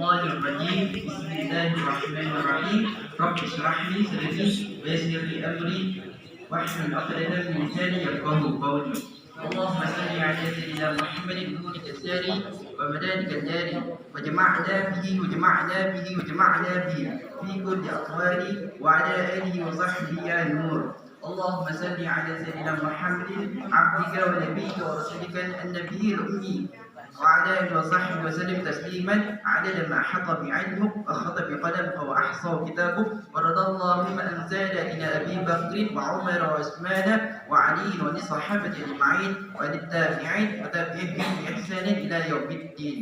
الشيطان الرجيم بسم الله الرحمن الرحيم رب اشرح لي صدري ويسر لي امري واحلل عقدة من لساني يفقهوا قولي. اللهم صل على سيدنا محمد نور الاسرار ومدارك الدار وجمعنا به في كل اقوالي وعلى اله وصحبه يا نور. اللهم صل على سيدنا محمد عبدك ونبيك ورسولك النبي الامي وعلى آله وصحبه وسلم تسليما عدد ما حط بعلمه وخط بقلمه وأحصى كتابه ورضى اللهم أن زاد إلى أبي بكر وعمر وعثمان وعلي وللصحابة أجمعين وللتابعين وتابعهم بإحسان إلى يوم الدين.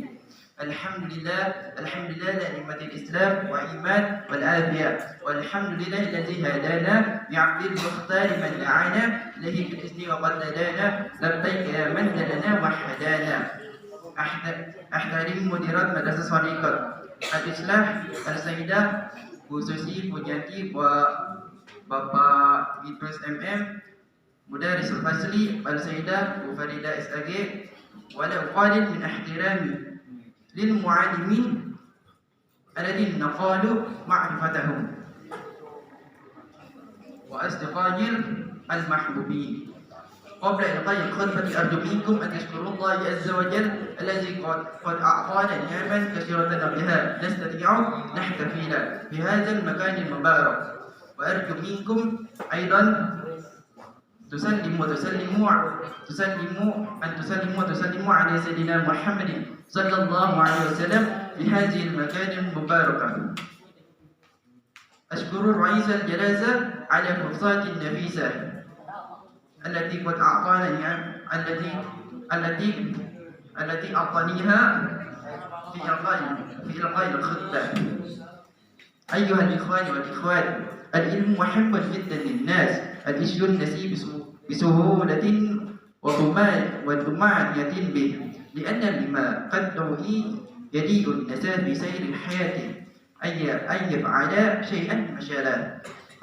الحمد لله لنعمة الإسلام وإيمان والعافية، والحمد لله الذي هدانا بعبد المختار من دعانا إليه بالإذن وقد هدانا لبيك يا من لنا وحدانا. Ahtarim Mudirat Madrasah Sariqat Al-Islah Al-Sayyidah Bu Susi Pujanti Bapak Idrus MM Mudaris Al-Fasli Al-Sayyidah Bu Farida SAG wala uqalil min ihtirami lil mu'allimin alladhina naqalu ma'rifatahum wa asdiqajil al-mahbubin. قبل إلقاء الخطبة أرجو منكم أن تشكروا الله عز وجل الذي قد أعطانا نعما كثيرة بها نستطيع نحتفل بهذا المكان المبارك، وأرجو منكم أيضا تسلموا على سيدنا محمد صلى الله عليه وسلم في هذه المكان المباركة. أشكر رئيس الجلسة على فرصة النفيسة التي قد أعطانا التي أعطانيها في إلقاء الخطبة. أيها الإخوان والإخوات، العلم محب جدا للناس. الإشي النسي بسهولة وطمأنينة به، لأن لما قد يليء النساء في سير الحياة أن يفعل شيئا مشالا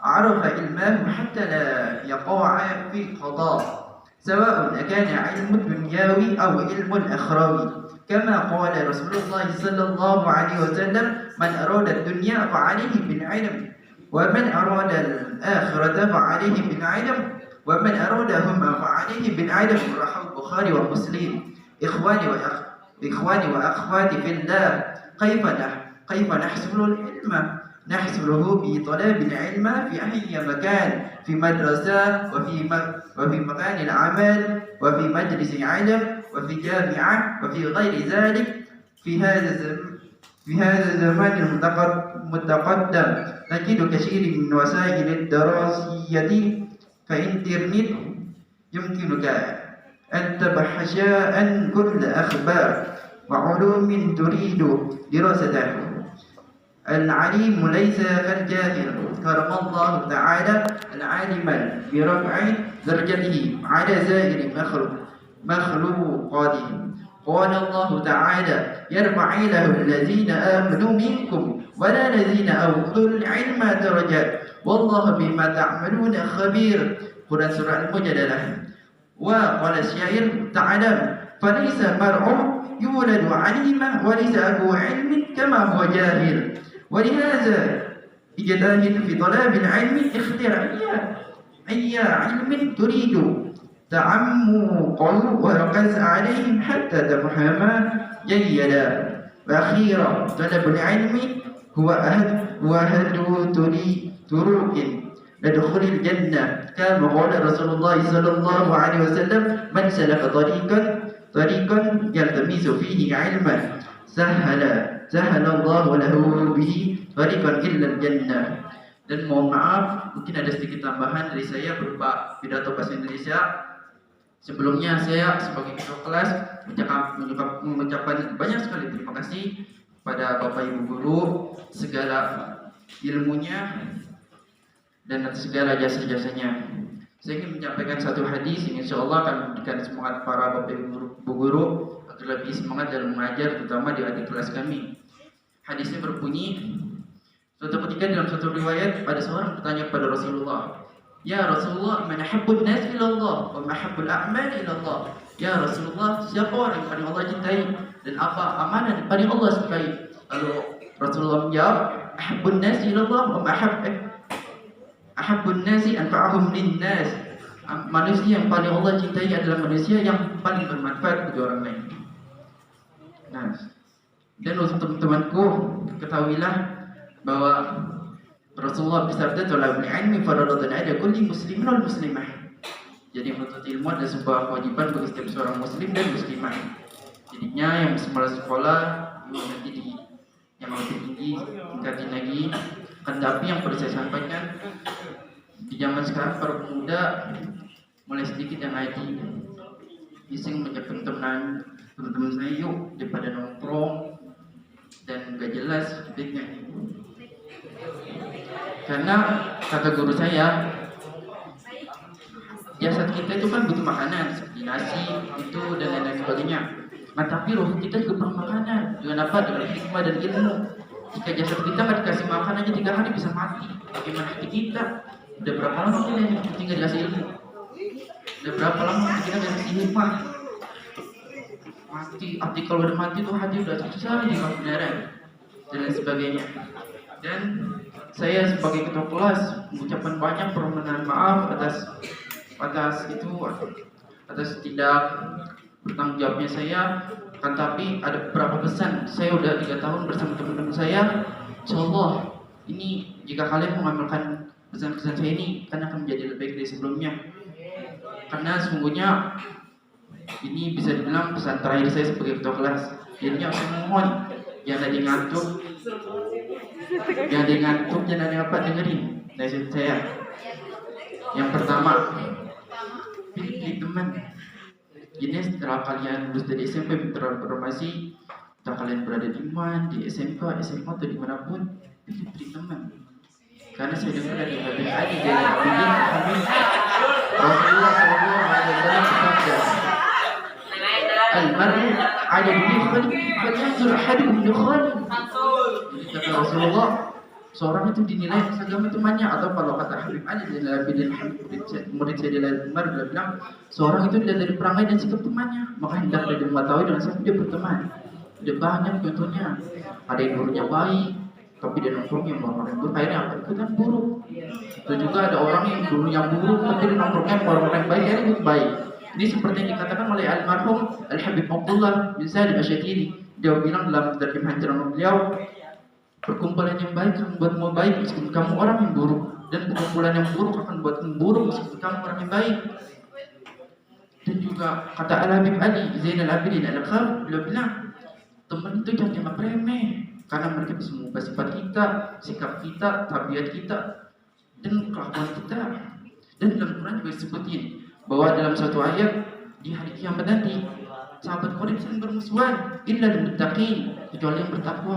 عرف علمه حتى لا يقع في الخطأ، سواء كان علم الدنيوي أو علم الأخروي، كما قال رسول الله صلى الله عليه وسلم: من أراد الدنيا فعليه بالعلم، ومن أراد الآخرة فعليه بالعلم، ومن أرادهما فعليه بالعلم. رواه البخاري ومسلم. إخواني وأخواتي في الله، كيف نحصل العلم؟ نحصله بطلب العلم في أي مكان، في مدرسة، وفي مكان العمل، وفي مجلس علم، وفي جامعة، وفي غير ذلك. في هذا الزمان المتقدم نجد كثير من وسائل الدراسية كإنترنت يمكنك أن تبحث عن كل أخبار وعلوم تريد دراسته. العليم ليس كالجاهل، كرم الله تعالى العالم برفع درجته على سائر مخلوقاته. قال الله تعالى: يرفع له الذين آمنوا منكم ولا الذين أوتوا العلم درجات والله بما تعملون خبير. قرآن سورة المجادلة. وقال الشاعر: تعلم فليس مرء يولد عليما وليس أبو علم كما هو جاهل. ولهذا اجتهد في طلب العلم، اختر أي علم تريد تعمقا وركز عليهم حتى تفهم جيدا. وأخيرا طلب العلم هو أهد طرق لدخول الجنة، كما قال رسول الله صلى الله عليه وسلم: من سلك طريقا يلتمس فيه علما سهل الله له به طريقا إلى الجنة. Dan mohon maaf, mungkin ada sedikit tambahan dari saya berupa pidato bahasa Indonesia. Sebelumnya saya sebagai ketua kelas mengucapkan banyak sekali terima kasih kepada Bapak Ibu guru, segala ilmunya dan atas segala jasa-jasanya. Saya ingin menyampaikan satu hadis yang insya Allah akan memberikan semangat para Bapak Ibu guru agar lebih semangat dalam mengajar, terutama di adik kelas kami. Hadisnya berbunyi, suatu ketika dalam satu riwayat ada seorang bertanya kepada Rasulullah: Ya Rasulullah, man ahabbun nas ilallah wa mahabbul a'mal ilallah. Ya Rasulullah, siapa orang yang paling Allah cintai dan apa amalan yang paling Allah sukai? Lalu Rasulullah menjawab, ahabbun nas ilallah wa ahabbun nasi anfa'ahum linnas. Manusia yang paling Allah cintai adalah manusia yang paling bermanfaat bagi orang lain. Nah, dan untuk teman-temanku, ketahuilah bahwa Rasulullah bersabda, "Thalabul ilmi fardhatun 'ala kulli muslimin wal muslimah." Jadi menuntut ilmu adalah sebuah kewajiban bagi setiap seorang muslim dan muslimah. Jadinya yang semula sekolah nanti yang lebih tinggi tingkatin lagi. Tapi yang perlu saya sampaikan, di zaman sekarang para pemuda mulai sedikit yang ngaji. Iseng menyiapkan teman-teman saya, yuk daripada nongkrong dan gak jelas hidupnya. Karena kata guru saya, jasad kita itu kan butuh makanan seperti nasi, itu dan lain-lain sebagainya. Nah, tapi roh kita juga perlu makanan. Dengan apa? Dengan hikmah dan ilmu. Jika jasad kita nggak dikasih makan aja 3 hari bisa mati. Bagaimana hati kita? Udah berapa lama kita tinggal dikasih ilmu? Udah berapa lama kita dikasih hikmah? Mati, hati kalau udah mati tuh hati udah susah di beneran dan lain sebagainya. Dan saya sebagai ketua kelas mengucapkan banyak permohonan maaf atas tidak bertanggung jawabnya saya. Kan tapi ada beberapa pesan. Saya udah 3 tahun bersama teman-teman saya. Insyaallah ini jika kalian mengamalkan pesan-pesan saya ini, kan akan menjadi lebih baik dari sebelumnya. karena sesungguhnya ini bisa dibilang pesan terakhir saya sebagai ketua kelas. Jadinya saya mohon yang tadi ngantuk, jangan ada apa dengerin nasihat saya. Yang pertama, pilih teman. Ini setelah kalian lulus dari SMP berprofesi, entah kalian berada di mana, di SMK, SMA atau dimanapun, pilih teman. Karena saya dengar dari Habib Ali dari Habib Rasulullah SAW bersabda, al-mar'u ala dini khalil falyanzur ahadukum li khalil. Kata Rasulullah, seorang itu dinilai segala temannya, atau kalau kata Habib Ali murid saya dari Umar, dia bilang seorang itu dilihat dari perangai dan sikap temannya, maka hendaklah dia mengetahui dengan siapa dia berteman. Ada banyak contohnya, ada yang gurunya baik tapi dia nongkrongnya orang-orang buruk, akhirnya apa? Ikutan buruk. Itu juga ada orang yang gurunya buruk tapi dia nongkrongnya orang-orang baik, akhirnya ikut baik. Ini seperti yang dikatakan oleh almarhum Al-Habib Abdullah bin Salim Asy-Syadzili. Dia bilang dalam terjemahan ceramah beliau, perkumpulan yang baik akan membuatmu baik meskipun kamu orang yang buruk, dan perkumpulan yang buruk akan membuatmu buruk meskipun kamu orang yang baik. Dan juga kata Al-Habib Ali Zainal Abidin Al-Qawi, beliau bilang teman itu jangan dianggap remeh, karena mereka bisa mengubah sifat kita, sikap kita, tabiat kita, dan kelakuan kita. Dan dalam Quran juga disebutin bahwa dalam satu ayat di hari kiamat nanti sahabat Quraisy saling bermusuhan illa lil muttaqin, kecuali yang bertakwa.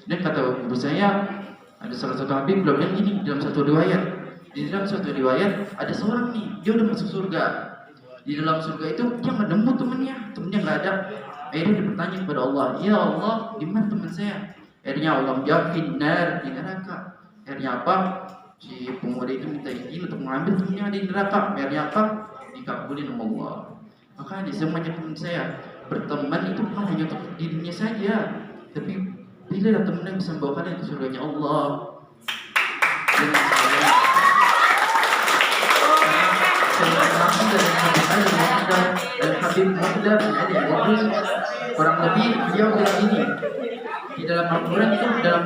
Dan kata guru saya, ada salah satu habib beliau bilang ini dalam satu riwayat. Di dalam satu riwayat ada seorang nih, dia udah masuk surga. Di dalam surga itu dia nggak nemu temennya nggak ada. Akhirnya dia bertanya kepada Allah, ya Allah, di mana teman saya? Akhirnya Allah menjawab, finnar, di neraka. Akhirnya apa? Si pemuda itu minta izin untuk mengambil temannya di neraka. Akhirnya apa? Dikabulin sama Allah. Maka di semuanya teman saya, berteman itu bukan hanya untuk dirinya saja, tapi pilihlah teman yang bisa membawa kalian ke surganya Allah. Dan Habib Muhammad bin Ali Al-Idris, kurang lebih beliau bilang ini di dalam Al-Quran itu, dalam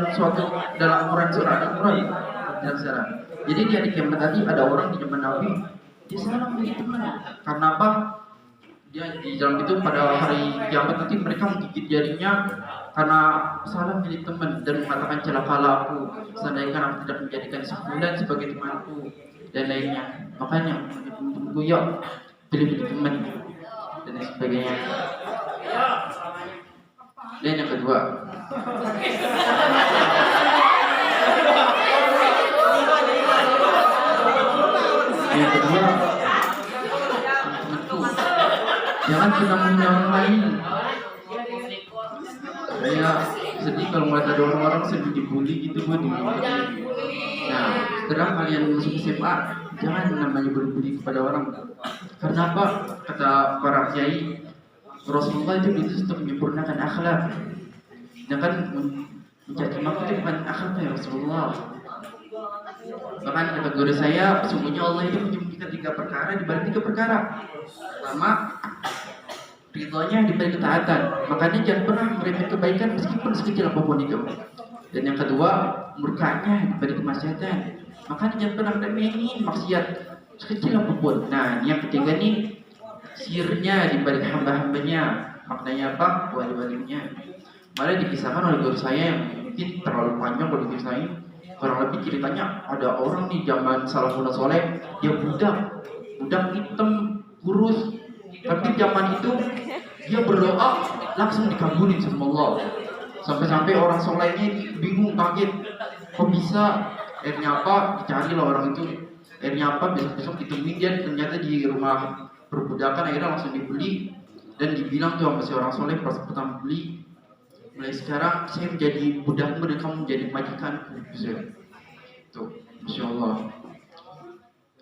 Al-Quran surah Al-Quran dalam surah. Jadi di hari kiamat tadi ada orang di zaman Nabi, dia salah memilih teman. Karena apa? Dia di dalam itu pada hari kiamat nanti mereka menggigit jarinya karena salah memilih teman dan mengatakan celakalah aku, seandainya aku tidak menjadikan sebulan sebagai temanku dan lainnya. Makanya menurutku ya pilih teman dan sebagainya. Dan yang kedua, jangan pernah menghina orang lain. Saya sedih kalau melihat ada orang-orang sedih dibully gitu, gue dibully. Nah, setelah kalian masuk SMA, jangan namanya berbully kepada orang. Karena apa? Kata para kiai, Rasulullah itu diutus untuk menyempurnakan akhlak. Sedangkan mencaci maki itu bukan akhlak ya Rasulullah. Bahkan kata guru saya, sesungguhnya Allah itu menyembunyikan 3 perkara di balik 3 perkara. Pertama, ridhonya di balik ketaatan. Makanya jangan pernah meremehkan kebaikan meskipun sekecil apapun itu. Dan yang kedua, murkanya di balik kemaksiatan. Makanya jangan pernah meremehin maksiat sekecil apapun. Nah, yang ketiga nih, sirnya di balik hamba-hambanya. Maknanya apa? Wali-walinya. Malah dikisahkan oleh guru saya yang mungkin terlalu panjang kalau dikisahkan. Kurang lebih ceritanya ada orang nih zaman salafun soleh, dia budak hitam kurus, tapi zaman itu dia berdoa langsung dikabulin sama Allah. Sampai-sampai orang solehnya bingung, kaget, kok bisa? Akhirnya apa? Dicari lah orang itu. Akhirnya apa? Besok-besok ditemuin dia ternyata di rumah perbudakan. Akhirnya langsung dibeli dan dibilang tuh sama si orang soleh pas pertama beli, mulai sekarang saya menjadi budakmu dan kamu menjadi majikanku. Tuh, Masya Allah.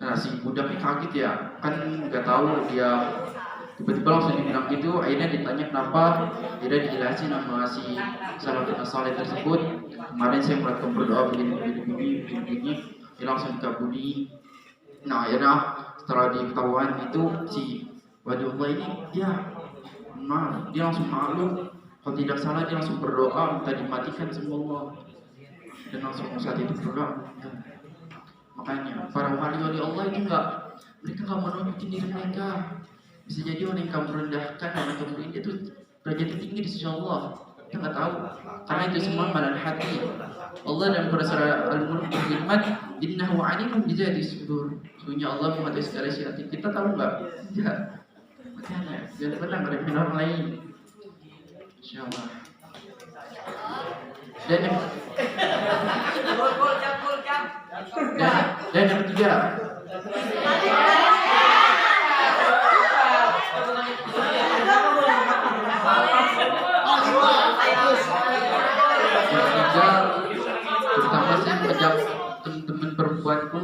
Nah, si budaknya kaget ya, kan nggak tahu dia tiba-tiba langsung dibilang gitu. Akhirnya ditanya kenapa, akhirnya dijelasin sama si salafun soleh tersebut. Kemarin saya melakukan berdoa begini, dia langsung dikabuli. Nah, akhirnya setelah diketahuan itu si waliullah ini dia langsung malu. Kalau tidak salah dia langsung berdoa minta dimatikan sama Allah, dan langsung saat itu berdoa. Makanya para wali Allah itu mereka nggak mau nunjukin diri mereka. Bisa jadi orang yang kamu rendahkan, orang yang kamu indah itu derajatnya tinggi di sisi Allah. Kita nggak tahu, karena itu semua amalan hati. Allah dalam surah Al-Mulk berfirman, Innahu alimun bizati sudur. Sesungguhnya Allah mengetahui segala isi hati. Kita tahu nggak? Tidak. Makanya jangan pernah meremehkan orang lain. Insyaallah. Dan yang ketiga, terutama saya mengajak teman-teman perempuanku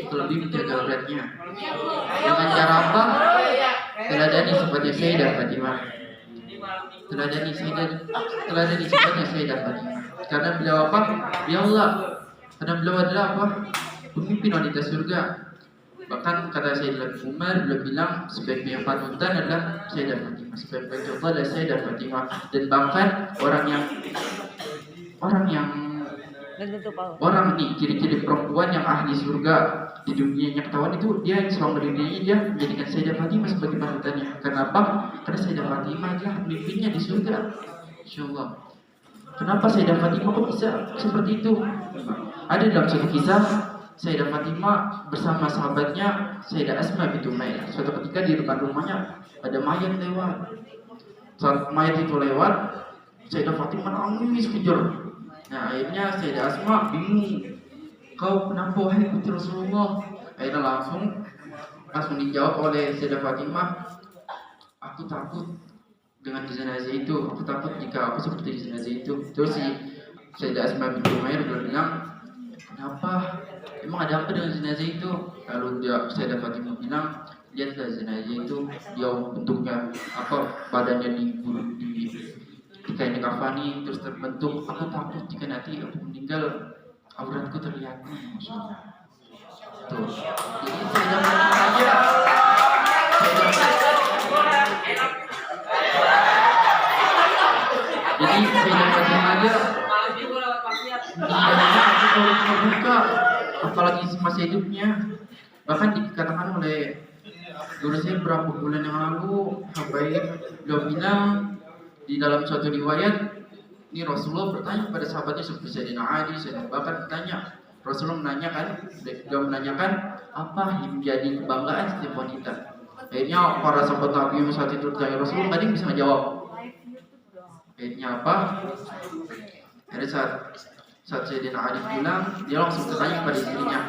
untuk lebih menjaga auratnya. Dengan cara apa? Teladani seperti saya dan Fatimah. Teladani sifatnya saya dan Fatimah. Karena beliau apa? Ya Allah. Karena beliau adalah apa? Pemimpin wanita surga. Bahkan kata Sayyidina Umar, beliau bilang sebaik-baik panutan adalah saya dan Fatimah. Sebaik-baik contoh adalah saya dan Fatimah. Dan bahkan orang nih ciri-ciri perempuan yang ahli surga di dunia yang ketahuan itu dia yang selama dirinya dia menjadikan Sayyidah Fatimah sebagai panutannya. Kenapa? Karena Sayyidah Fatimah adalah pemimpinnya di surga. Insyaallah. Kenapa Sayyidah Fatimah kok bisa seperti itu? Ada dalam satu kisah Sayyidah Fatimah bersama sahabatnya Sayyidah Asma binti Umayyah. Suatu ketika di depan rumahnya ada mayat lewat. Saat mayat itu lewat, Sayyidah Fatimah nangis kejar. Nah akhirnya Sayyidah Asma bingung, kau kenapa wahai putri Rasulullah? Akhirnya langsung dijawab oleh Sayyidah Fatimah, aku takut dengan jenazah itu, aku takut jika aku seperti jenazah itu. Terus si Sayyidah Asma binti Umayyah bilang, kenapa? Emang ada apa dengan jenazah itu? Lalu Sayyidah Fatimah bilang, lihatlah jenazah itu, dia bentuknya apa, badannya di kain kafani terus terbentuk. Aku takut jika nanti aku meninggal auratku terlihat. Tuh. Jadi Sayyidah Fatimah aja. Jadi Sayyidah Fatimah aja. Kalau terbuka, apalagi semasa hidupnya. Bahkan dikatakan oleh guru saya beberapa bulan yang lalu, Habaib beliau bilang di dalam suatu riwayat, ini Rasulullah bertanya pada sahabatnya seperti Sayyidina Ali, Sayyidina Bakar bertanya. Rasulullah menanyakan apa yang menjadi kebanggaan setiap wanita. Akhirnya para sahabat Nabi yang saat itu bertanya Rasulullah, tadi bisa menjawab. Akhirnya apa? Akhirnya saat Sayyidina Ali bilang, dia langsung bertanya pada istrinya,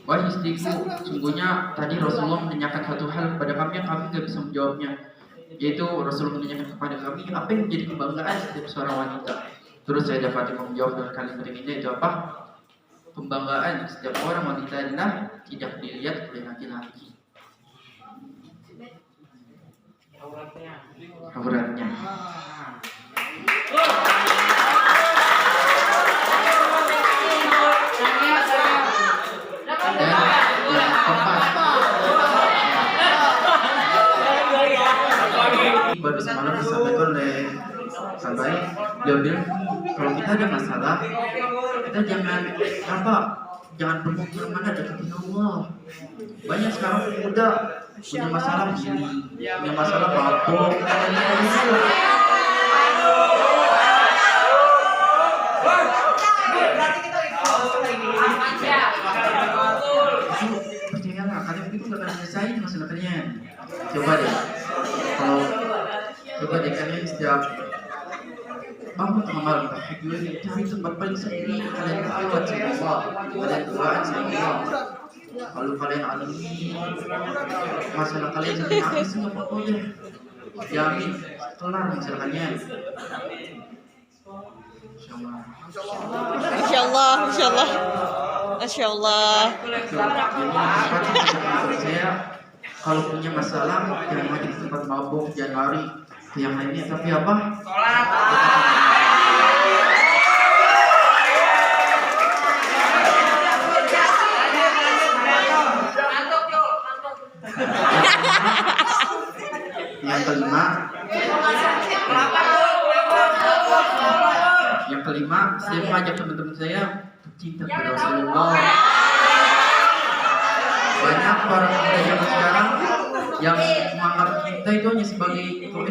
wahai istriku, sungguhnya tadi Rasulullah menanyakan satu hal kepada kami yang kami tidak bisa menjawabnya. Yaitu Rasulullah menanyakan kepada kami apa yang menjadi kebanggaan setiap seorang wanita. Terus Sayyidah Fatimah menjawab dengan kalimat yang indah, itu apa? Pembanggaan setiap orang wanita adalah tidak dilihat oleh laki-laki. Auratnya. Dan yang keempat, baru semalam disampaikan oleh Sabai, dia bilang kalau kita ada masalah, kita jangan pergi kemana, deketin Allah. Banyak sekarang pemuda punya masalah begini, punya masalah mabuk, percayalah kalian itu gak akan selesai masalah kalian. Coba deh kalian setiap bangun tengah malam cari tempat paling sepi, kalian lewat sama Allah, kalian doain sama Allah. Kalau kalian alami masalah kalian sampai habis semua pokoknya, jamin kelar masalah kalian. Masya Allah. Saya kalau punya masalah jangan lagi di tempat mabuk, jangan lari ke yang lainnya, tapi apa? Yang kelima, saya mengajak teman-teman saya cinta kepada Rasulullah. Banyak para pemuda zaman sekarang yang menganggap cinta itu hanya sebagai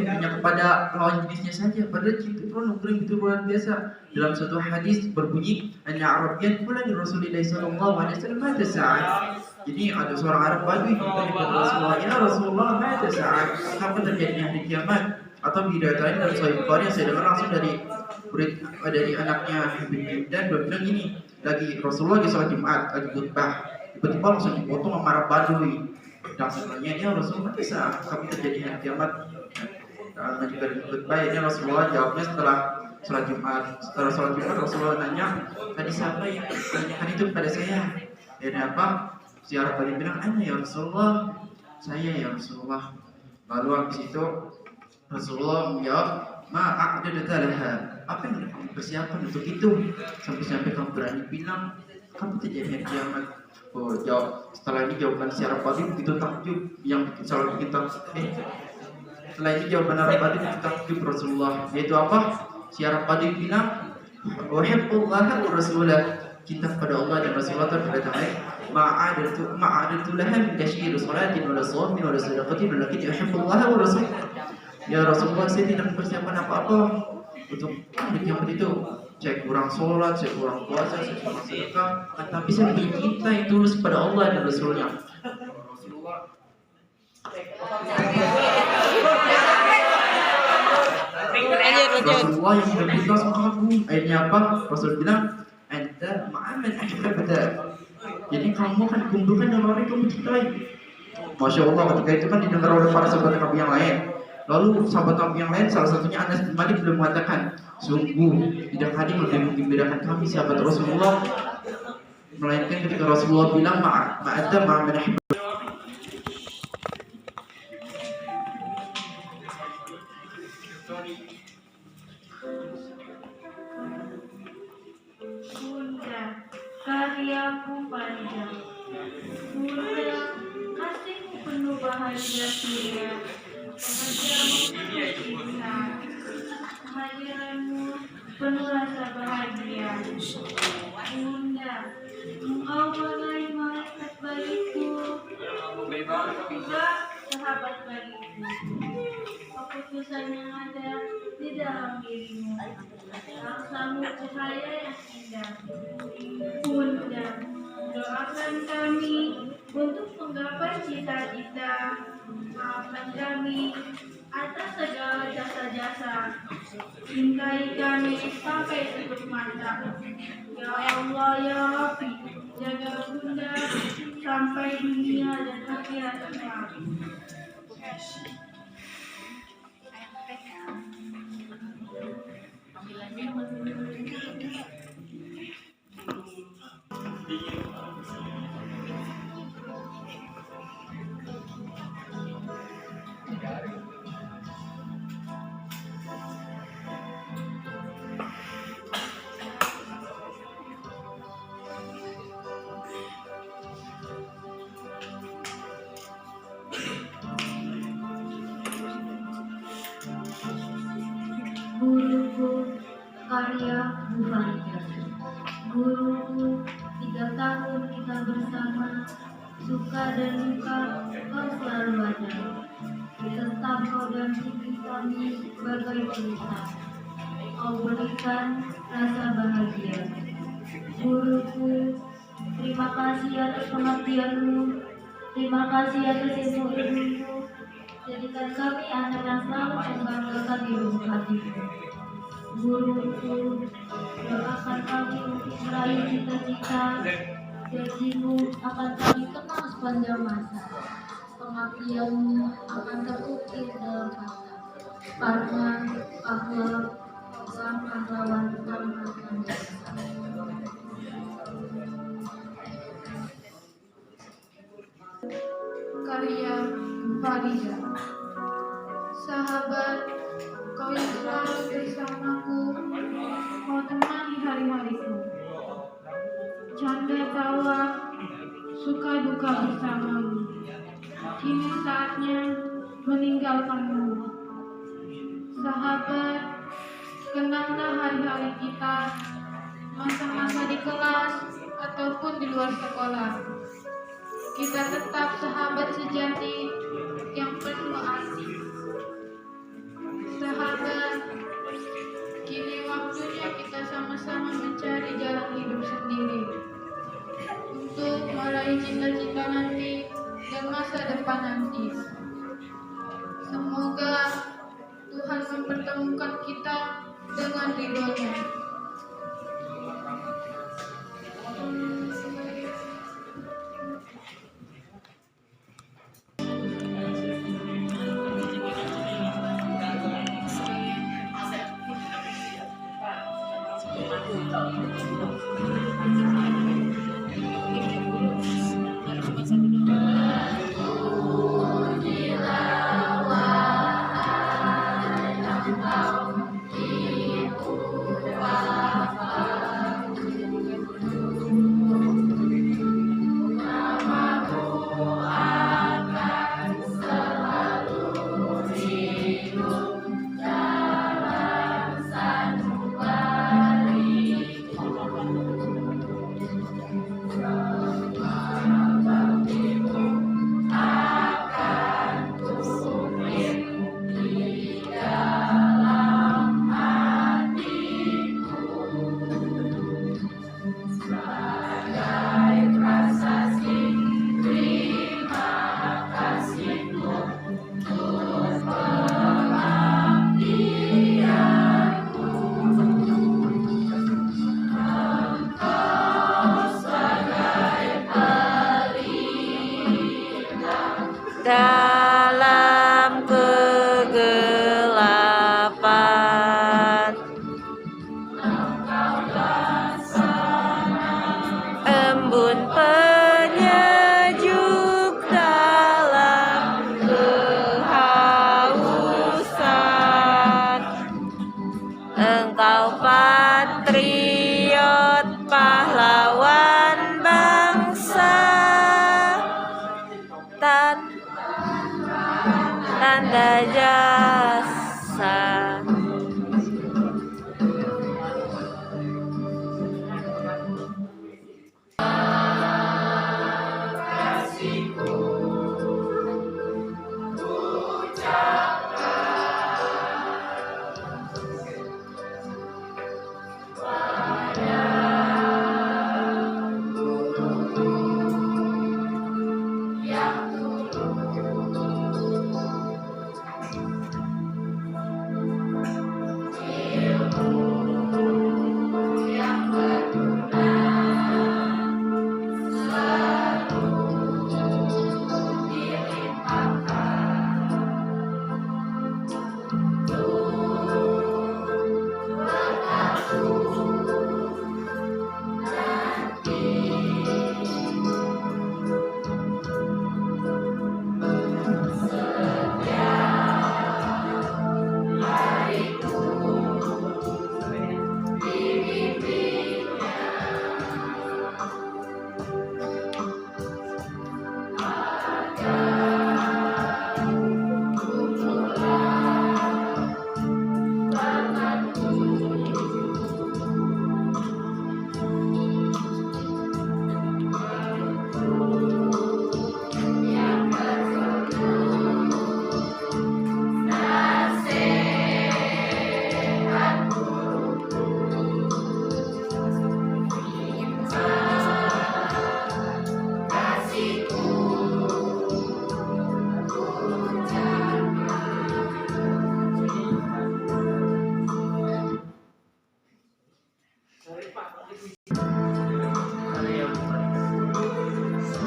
hanya kepada lawan jenisnya saja. Padahal cinta itu anugerah itu luar biasa. Dalam suatu hadis berbunyi, "Anna Arabiyan qala li Rasulillah sallallahu alaihi wasallam mata sa'ad." Jadi ada seorang Arab Badui bertanya kepada Rasulullah, "Ya Rasulullah, mata sa'ad?" Kapan terjadinya hari kiamat? Atau di riwayat lain dalam Sahih Bukhari yang saya dengar langsung dari anaknya Habib dan dia bilang gini, lagi Rasulullah di sholat Jumat lagi khutbah, tiba-tiba langsung dipotong sama Arab Badui. Dan sebenarnya dia Rasulullah bisa kami terjadi hari kiamat. Dan juga di khutbah ini Rasulullah jawabnya setelah sholat Jumat. Setelah sholat Jumat Rasulullah nanya, tadi siapa yang menanyakan itu kepada saya? Dan apa? Si Arab Badui bilang, "Ana ya Rasulullah, saya ya Rasulullah." Lalu habis itu Rasulullah menjawab, "Ma'a'adadata laha." Apa yang kamu persiapkan untuk itu? Sampai-sampai kamu berani bilang kamu terjadi hari kiamat. Oh, jawab. Setelah ini jawaban si Arab Badui begitu takjub, yang selalu bikin takjub. Setelah ini jawaban Arab Badui begitu takjub Rasulullah. Yaitu apa? Si Arab Badui bilang, "Uhibbullaha wa rasulah." Cinta kepada Allah dan Rasulullah terkata ma'adatu laha min tashhir salatin wa shamin wa sadaqatin walakin uhibbullaha wa rasulah. Ya Rasulullah, saya tidak mempersiapkan apa-apa untuk hari kiamat itu. Saya kurang sholat, saya kurang puasa, saya kurang sedekah, tapi saya punya cinta yang tulus kepada Allah dan Rasulnya. Rasulullah yang sudah kita kagum. Akhirnya apa? Rasul bilang, "Anta ma'aman ahbabta." Jadi kamu akan dikumpulkan dengan orang yang kamu cintai. Masya Allah, ketika itu kan didengar oleh para sahabat Nabi yang lain. Lalu sahabat Nabi yang lain, salah satunya Anas bin Malik beliau mengatakan, "Sungguh tidak ada yang lebih menggembirakan kami sahabat Rasulullah, melainkan ketika Rasulullah bilang ma'adda ma'aman ahbabta." Bunda, karyaku panjang. Bunda, kasihmu penuh bahagia surga. Wajahmu penuh cinta. Kehadiranmu penuh rasa bahagia. Bunda, engkau bagai malaikat bagiku. Juga sahabat bagiku. Keputusan yang ada di dalam dirimu. Raksamu cahaya yang indah. Bunda, doakan kami untuk menggapai cita-cita. Maafkan kami atas segala jasa-jasa. Cintai kami sampai tutup mata. Ya Allah, ya Rabbi, jaga Bunda sampai dunia dan akhirat kelak. Guruku, karya Bufaria. Guruku, 3 tahun kita bersama, suka dan duka kau selalu ada. Tetap kau dampingi kami bagai pelita. Kau berikan rasa bahagia. Guruku, terima kasih atas pengabdianmu. Terima kasih atas ilmu-ilmumu. Jadikan kami anak yang selalu membanggakan di lubuk hatimu. Guruku, doakan kami untuk meraih cita-cita. Janjimu akan kami kenang sepanjang masa. Pengabdianmu akan terukir dalam kata. Karena akhlak sang pahlawan angkatan jasa. Karya Farida. Sahabat, kau yang selalu bersamaku, kau temani hari-hariku. Canda tawa, suka duka bersamamu. Kini saatnya meninggalkanmu. Sahabat, kenanglah hari-hari kita, masa-masa di kelas ataupun di luar sekolah. kita tetap sahabat sejati yang penuh arti. Sahabat, kini waktunya kita sama-sama mencari jalan hidup sendiri untuk meraih cita-cita nanti dan masa depan nanti. Semoga Tuhan mempertemukan kita dengan ridho-Nya. Dalam kegelapan embun penyejuk dalam kehausan, engkau patriot pahlawan bangsa, tanda jasa.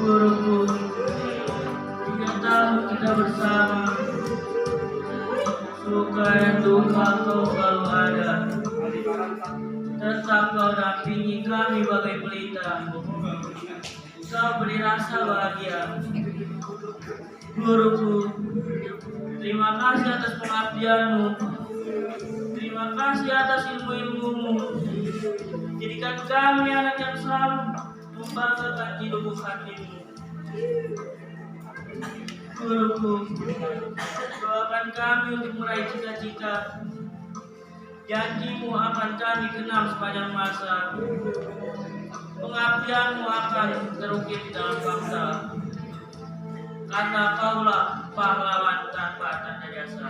Guruku, 3 tahun kita bersama, suka dan duka kau selalu ada. Tetap kau dampingi kami bagai pelita, kau beri rasa bahagia. Guruku, terima kasih atas pengabdianmu, terima kasih atas ilmu-ilmumu. Jadikan kami anak yang selalu membanggakan hidupmu hatimu. Guruku, doakan kami untuk meraih cita-cita. Janjimu akan kami kenal sepanjang masa. Pengabdianmu akan terukir dalam bangsa. karena kaulah pahlawan tanpa tanda jasa.